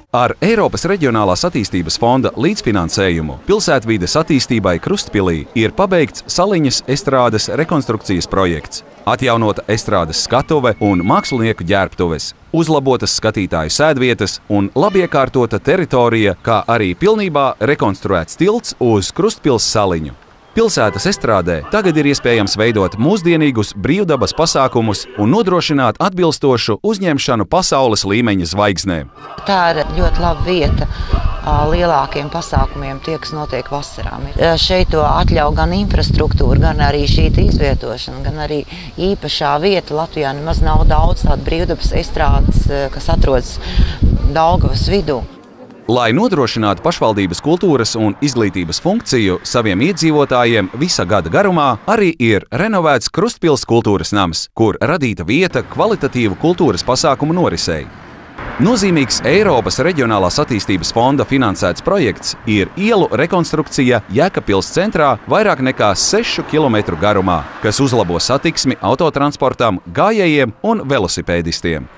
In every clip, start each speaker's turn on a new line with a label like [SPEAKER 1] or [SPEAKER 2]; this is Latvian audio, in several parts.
[SPEAKER 1] Ar Eiropas Reģionālās attīstības fonda līdzfinansējumu pilsētvides attīstībai Krustpilī ir pabeigts Saliņas estrādes rekonstrukcijas projekts, atjaunota estrādes skatuve un mākslinieku ģērbtuves, uzlabotas skatītāju sēdvietas un labiekārtota teritorija, kā arī pilnībā rekonstruēts tilts uz Krustpils saliņu. Pilsētas estrādē tagad ir iespējams veidot mūsdienīgus brīvdabas pasākumus un nodrošināt atbilstošu uzņemšanu pasaules līmeņa zvaigznēm.
[SPEAKER 2] Tā ir ļoti laba vieta lielākiem pasākumiem, tie, kas notiek vasarām. Šeit to atļauj gan infrastruktūra, gan arī šī izvietošana, gan arī īpašā vieta. Latvijā nemaz nav daudz tādu brīvdabas estrādes, kas atrodas Daugavas vidū.
[SPEAKER 1] Lai nodrošinātu pašvaldības kultūras un izglītības funkciju saviem iedzīvotājiem visa gada garumā, arī ir renovēts Krustpils kultūras nams, kur radīta vieta kvalitatīvu kultūras pasākumu norisei. Nozīmīgs Eiropas Reģionālās attīstības fonda finansēts projekts ir ielu rekonstrukcija Jēkabpils centrā vairāk nekā 6 km garumā, kas uzlabo satiksmi autotransportam, gājējiem un velosipēdistiem.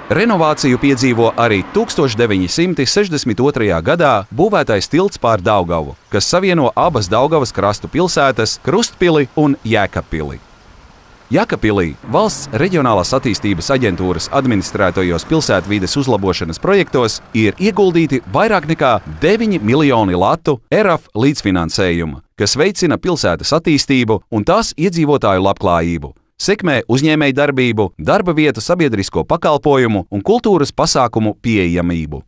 [SPEAKER 1] Renovāciju piedzīvo arī 1962. gadā būvētais tilts pār Daugavu, kas savieno abas Daugavas krastu pilsētas Krustpili un Jēkabpili. Jēkabpilī Valsts Reģionālās attīstības aģentūras administrētajos pilsētvides uzlabošanas projektos ir ieguldīti vairāk nekā 9 miljoni latu ERAF līdzfinansējuma, kas veicina pilsētas attīstību un tās iedzīvotāju labklājību, sekmē uzņēmējdarbību, darba vietu sabiedrisko pakalpojumu un kultūras pasākumu pieejamību.